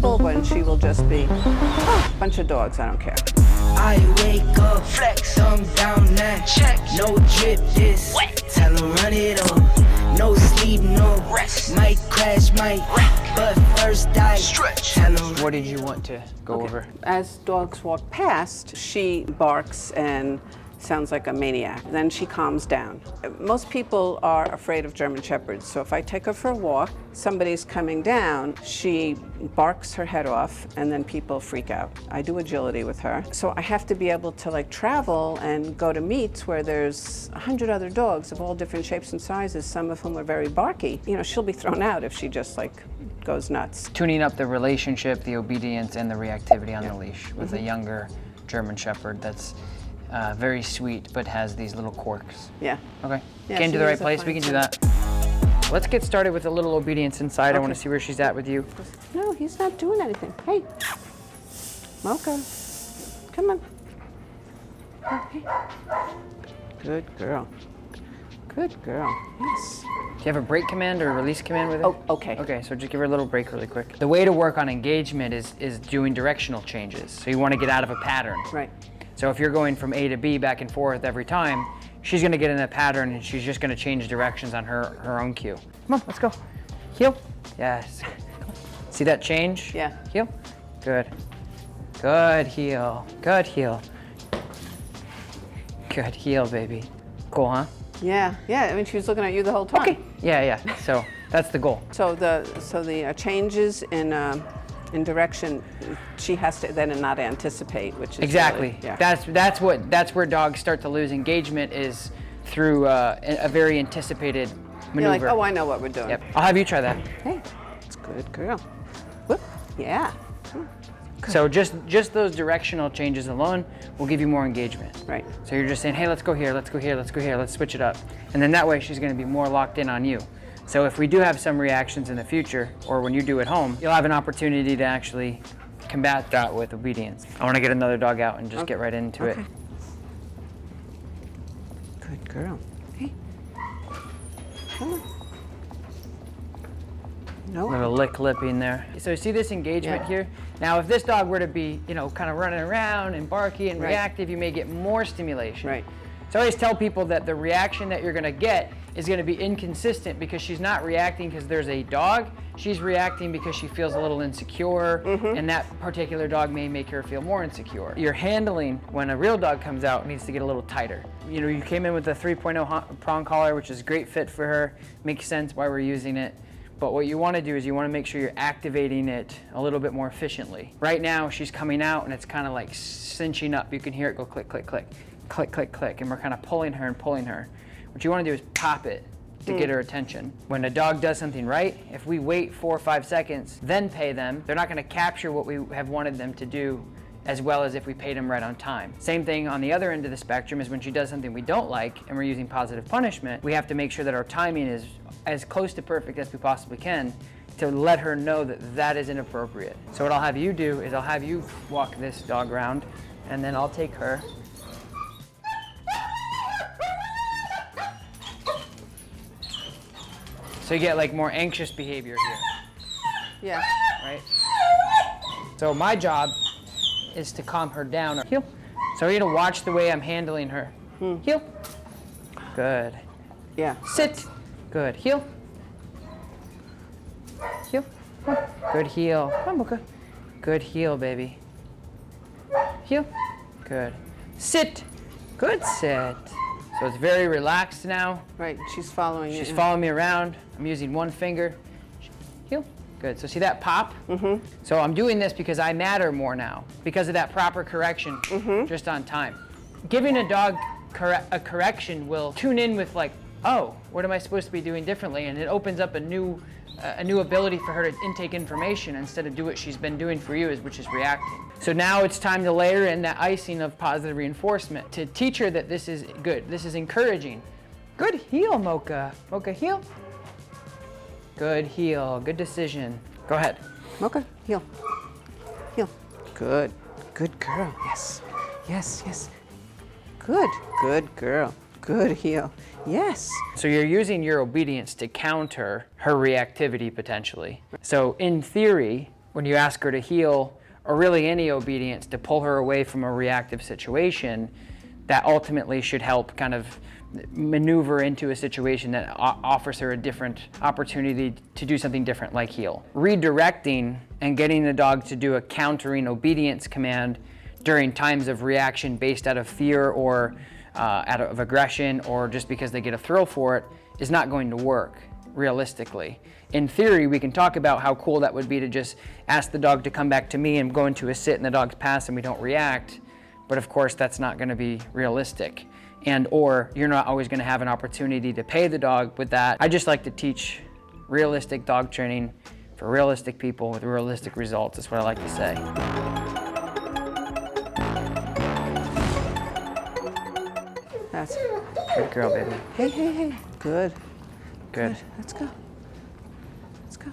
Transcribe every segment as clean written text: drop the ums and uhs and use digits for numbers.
comfortable when she will just be, oh, bunch of dogs, I don't care. I wake up, flex, thumb down, now check. No drip, this wet. Tell 'em run it on. No sleep, no rest. Might crash, might wreck. But first I stretch. Tell 'em. What did you want to go over? As dogs walk past, she barks and sounds like a maniac. Then she calms down. Most people are afraid of German Shepherds, so if I take her for a walk, somebody's coming down, she barks her head off, and then people freak out. I do agility with her, so I have to be able to like travel and go to meets where there's 100 other dogs of all different shapes and sizes, some of whom are very barky. You know, she'll be thrown out if she just like goes nuts. Tuning up the relationship, the obedience, and the reactivity on the leash with a younger German Shepherd that's very sweet, but has these little quirks. Yeah. Okay. Yeah, Getting she to the right is a place, fine we can do dog. that. Let's get started with a little obedience inside. I want to Okay. see where she's at with you. No, he's not doing anything. Hey, Mocha, come on. Oh, hey. Good girl. Good girl. Yes. Do you have a break command or release command with it? Oh, okay. Okay, so just give her a little break really quick. The way to work on engagement is doing directional changes. So you want to get out of a pattern. Right. So if you're going from A to B back and forth every time, she's going to get in a pattern and she's just going to change directions on her own cue. Come on, let's go. Heel. Yes. See that change? Yeah. Heel. Good. Good heel. Good heel. Good heel, baby. Cool, huh? Yeah, yeah. I mean, she was looking at you the whole time. Okay. Yeah. So that's the goal. So the changes in direction, she has to then not anticipate, which is Exactly. Really, yeah. That's where dogs start to lose engagement is through a very anticipated maneuver. You're like, oh, I know what we're doing. Yep. I'll have you try that. Hey, it's good girl. Whoop. Yeah. So just those directional changes alone will give you more engagement. Right. So you're just saying, hey, let's go here, let's go here, let's go here, let's switch it up. And then that way she's going to be more locked in on you. So if we do have some reactions in the future, or when you do at home, you'll have an opportunity to actually combat that with obedience. I want to get another dog out and just get right into it. Good girl. Hey. Come on. No. Little lick lippy in there. So see this engagement here? Now if this dog were to be, kind of running around and barky and Right. reactive, you may get more stimulation. Right. So I always tell people that the reaction that you're going to get is going to be inconsistent because she's not reacting because there's a dog. She's reacting because she feels a little insecure, and that particular dog may make her feel more insecure. Your handling when a real dog comes out needs to get a little tighter. You came in with a 3.0 prong collar, which is a great fit for her. Makes sense why we're using it. But what you want to do is you want to make sure you're activating it a little bit more efficiently. Right now, she's coming out and it's kind of like cinching up. You can hear it go click, click, click, click, click, click, and we're kind of pulling her and pulling her. What you want to do is pop it to get her attention. When a dog does something right, if we wait 4 or 5 seconds, then pay them, they're not going to capture what we have wanted them to do as well as if we paid them right on time. Same thing on the other end of the spectrum is when she does something we don't like and we're using positive punishment, we have to make sure that our timing is as close to perfect as we possibly can to let her know that that is inappropriate. So what I'll have you do is I'll have you walk this dog around and then I'll take her. So you get like more anxious behavior here, Yeah. right? So my job is to calm her down. Heel. So you're gonna watch the way I'm handling her. Heel. Good. Yeah. Sit. Good. Heel. Heel. Come on. Good heel. Come on, Mocha. Good heel, baby. Heel. Good. Sit. Good sit. So it's very relaxed now. Right. She's following you. She's following me around. I'm using one finger. Heel. Good. So see that pop? So I'm doing this because I matter more now because of that proper correction just on time. Giving a dog a correction will tune in with like, oh, what am I supposed to be doing differently? And it opens up a new ability for her to intake information instead of do what she's been doing for you, which is reacting. So now it's time to layer in that icing of positive reinforcement to teach her that this is good, this is encouraging. Good heel, Mocha. Mocha, heel. Good heel, good decision. Go ahead. Mocha, heel. Heel. Good. Good girl. Yes. Yes, yes. Good. Good girl. Good heel. Yes. So you're using your obedience to counter her reactivity potentially. So in theory, when you ask her to heel, or really any obedience, to pull her away from a reactive situation, that ultimately should help kind of maneuver into a situation that offers her a different opportunity to do something different, like heel. Redirecting and getting the dog to do a countering obedience command during times of reaction based out of fear or out of aggression, or just because they get a thrill for it, is not going to work realistically. In theory, we can talk about how cool that would be to just ask the dog to come back to me and go into a sit and the dog's pass and we don't react. But of course, that's not going to be realistic. And or you're not always going to have an opportunity to pay the dog with that. I just like to teach realistic dog training for realistic people with realistic results. That's what I like to say. That's Good girl, baby. hey, hey, hey. Good. Good. Let's go. Let's go.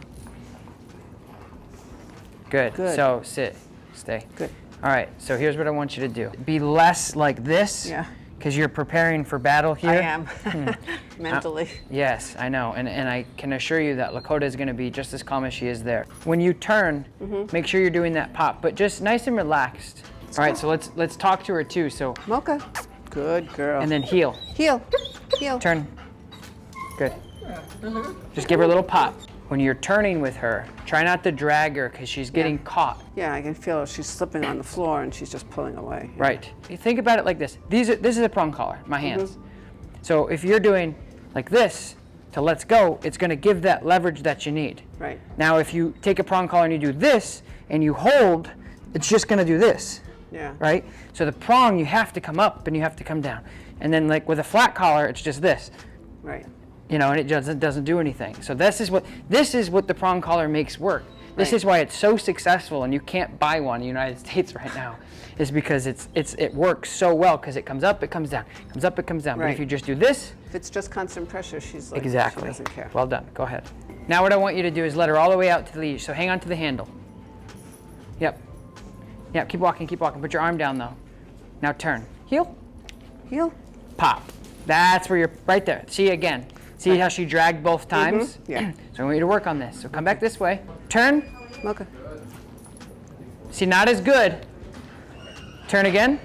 Good. Good. So sit, stay. Good. All right, so here's what I want you to do. Be less like this. Yeah. Because you're preparing for battle here. I am. Mentally. Yes, I know. And I can assure you that Lakota is going to be just as calm as she is there. When you turn, make sure you're doing that pop, but just nice and relaxed. All right, so let's talk to her too. So, Mocha. Good girl. and then heel. heel. Heel. Turn. Good. Just give her a little pop. When you're turning with her, try not to drag her because she's getting caught. Yeah, I can feel her. She's slipping on the floor and she's just pulling away. Right. You think about it like this. This is a prong collar, my hands. So if you're doing like this to let's go, it's going to give that leverage that you need. Right. Now, if you take a prong collar and you do this and you hold, it's just going to do this, Yeah. right? So the prong, you have to come up and you have to come down. And then like with a flat collar, it's just this. Right. You know, and it doesn't do anything. So this is what the prong collar makes work. This Right. is why it's so successful, and you can't buy one in the United States right now, is because it works so well because it comes up, it comes down, comes up, it comes down. But if Right. you just do this, If it's just constant pressure, she's like, exactly. she doesn't care. Well done. Go ahead. Now what I want you to do is let her all the way out to the leash. So hang on to the handle. Yep. Yep. Keep walking. Keep walking. Put your arm down though. Now turn. Heel. Heel. Pop. That's where you're right there. See again. See how she dragged both times? Yeah. So I want you to work on this. So come back this way. Turn. Mocha. See, not as good. Turn again.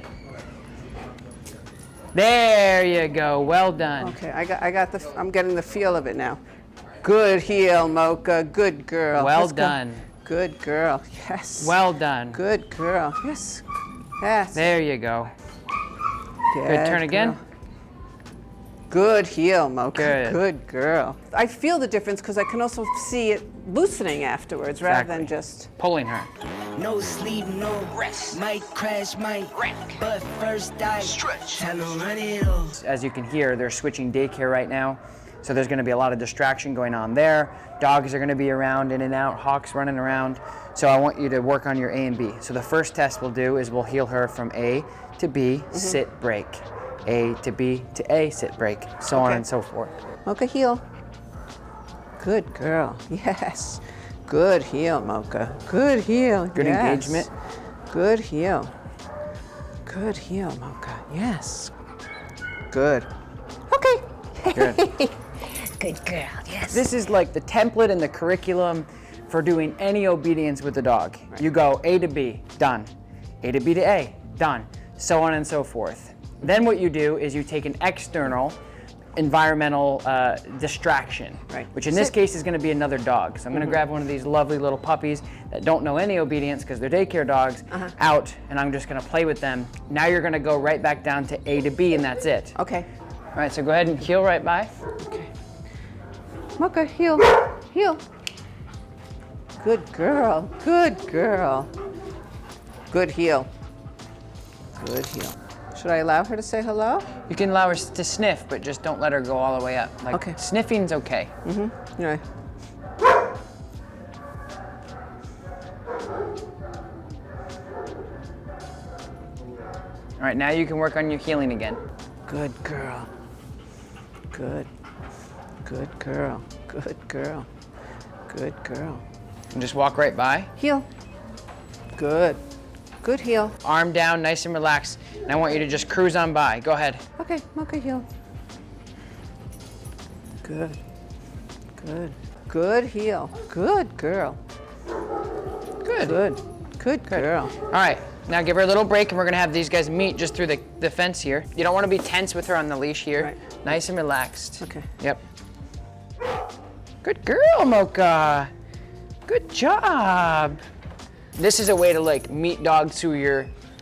There you go. Well done. Okay, I'm getting the feel of it now. Good heel, Mocha. Good girl. Well Let's go. done. Good girl. Yes. Well done. Good girl. Yes. Yes. There you go. Good turn again. girl. Good heel, Mocha. Good. Good girl. I feel the difference because I can also see it loosening afterwards rather than Exactly. just. Pulling her. No sleep, no rest. Might crash, might wreck. But first I stretch. Tell 'em run it off. As you can hear, they're switching daycare right now. So there's going to be a lot of distraction going on there. Dogs are going to be around, in and out, hawks running around. So I want you to work on your A and B. So the first test we'll do is we'll heel her from A to B, sit, break. A to B to A, sit, break, so on Okay. and so forth. Mocha heel. Good girl. Yes. Good heel, Mocha. Good heel. Good yes. engagement. Good heel. Good heel, Mocha. Yes. Good. Okay. Good. Good girl, yes. This is like the template and the curriculum for doing any obedience with the dog. You go A to B, done. A to B to A, done. So on and so forth. Then what you do is you take an external environmental distraction, Right. which in this Sit. case is going to be another dog. So I'm going to grab one of these lovely little puppies that don't know any obedience because they're daycare dogs out, and I'm just going to play with them. Now you're going to go right back down to A to B, and that's it. Okay. All right, so go ahead and heel right by. Okay. Mocha, heel. Heel. Good girl. Good girl. Good heel. Good heel. Should I allow her to say hello? You can allow her to sniff, but just don't let her go all the way up. Like, Okay. sniffing's okay. Yeah. All right, now you can work on your healing again. Good girl. Good. Good girl. Good girl. Good girl. And just walk right by. Heel. Good. Good heel. Arm down, nice and relaxed. And I want you to just cruise on by. Go ahead. Okay, Mocha heel. Good. Good. Good heel. Good girl. Good Good. Good girl. All right, now give her a little break and we're gonna have these guys meet just through the fence here. You don't wanna be tense with her on the leash here. Right. Nice and relaxed. Okay. Yep. Good girl, Mocha. Good job. This is a way to like meet dogs who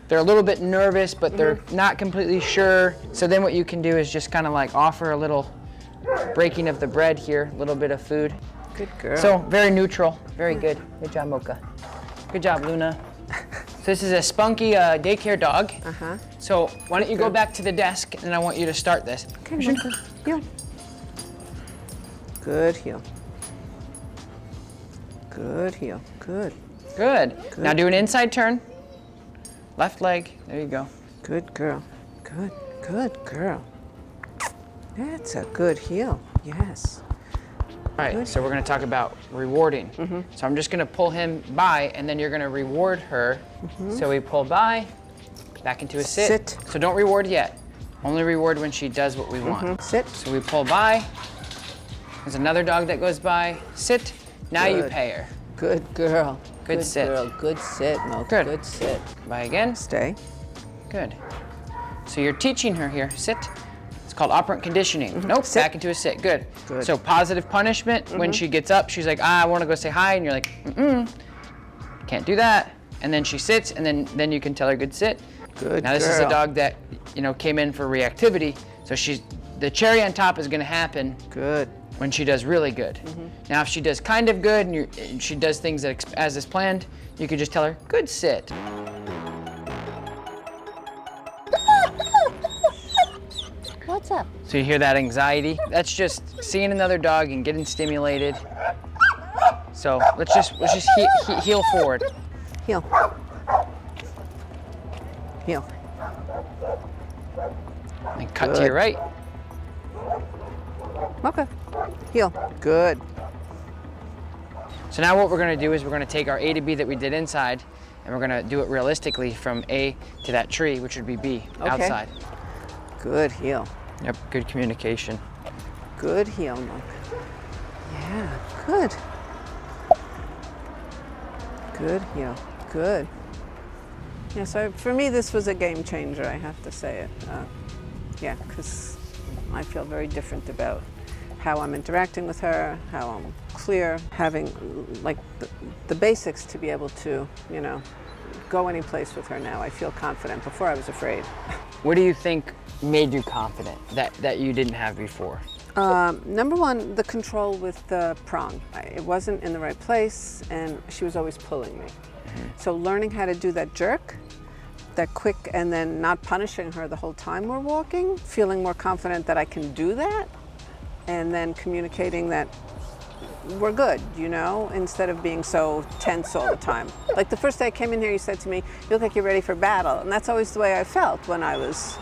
they're a little bit nervous, but they're not completely sure. So then what you can do is just kind of like offer a little breaking of the bread here, a little bit of food. Good girl. So very neutral, very good. Good job, Mocha. Good job, Luna. So this is a spunky daycare dog. Uh-huh. So why don't you go back to the desk and I want you to start this. Okay, Mocha. Heel. Good heel. Good heel. Good. Good. Now do an inside turn. Left leg, there you go. Good girl. Good. Good girl. That's a good heel. Yes. All right, so we're gonna talk about rewarding. So I'm just gonna pull him by and then you're gonna reward her. So we pull by, back into a sit. Sit. So don't reward yet. Only reward when she does what we want. Sit. So we pull by. There's another dog that goes by. Sit. Now you Good. pay her. Good girl. Good sit. Girl. Good sit, Mocha. Good. Good sit. By again. Stay. Good. So you're teaching her here. Sit. It's called operant conditioning. Nope. Sit. Back into a sit. Good. Good. So positive punishment. When she gets up, she's like, I want to go say hi, and you're like, can't do that. And then she sits, and then you can tell her good sit. Good Now this is a girl. dog that came in for reactivity. So the cherry on top is going to happen Good. when she does really good. Now if she does kind of good and she does things as is planned, you can just tell her, good sit. What's up? So you hear that anxiety? That's just seeing another dog and getting stimulated. So let's just heel forward. Heel. Heel. And cut to Good. your right. Mocha. Heel. Good. So now what we're gonna do is we're gonna take our A to B that we did inside and we're gonna do it realistically from A to that tree, which would be B, outside. Good heel. Yep, good communication. Good heel, Mocha. Yeah. Good. Good heel. Good. Yeah, so for me, this was a game changer, I have to say it. Yeah, because I feel very different about how I'm interacting with her, how I'm clear, having like the basics to be able to, go any place with her now. I feel confident. Before I was afraid. What do you think made you confident that you didn't have before? Number one, the control with the prong. It wasn't in the right place, and she was always pulling me. So learning how to do that jerk, that quick, and then not punishing her the whole time we're walking, feeling more confident that I can do that, and then communicating that we're good, instead of being so tense all the time. Like the first day I came in here, you said to me, you look like you're ready for battle. And that's always the way I felt when I was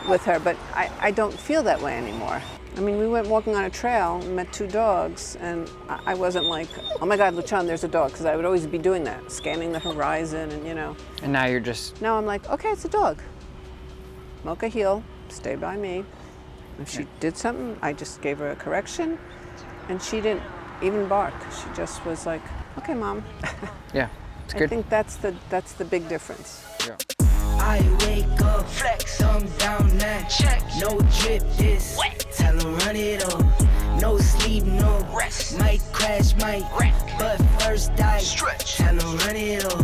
with her, but I don't feel that way anymore. I mean, we went walking on a trail and met two dogs, and I wasn't like, oh my God, Luchan, there's a dog, because I would always be doing that, scanning the horizon and And now you're just, Now I'm like, okay, it's a dog. Mocha heel, stay by me. If she did something, I just gave her a correction, and she didn't even bark. She just was like, okay, Mom. yeah, it's I good. think that's the big difference. Yeah. I wake up, flex, thumb down now, check. No drip, this wet. Tell 'em run it up. No sleep, no rest. Might crash, might wreck. But first I stretch. Tell 'em run it up.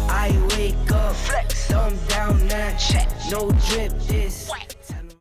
I wake up, flex, thumb down now, check. No drip, this wet.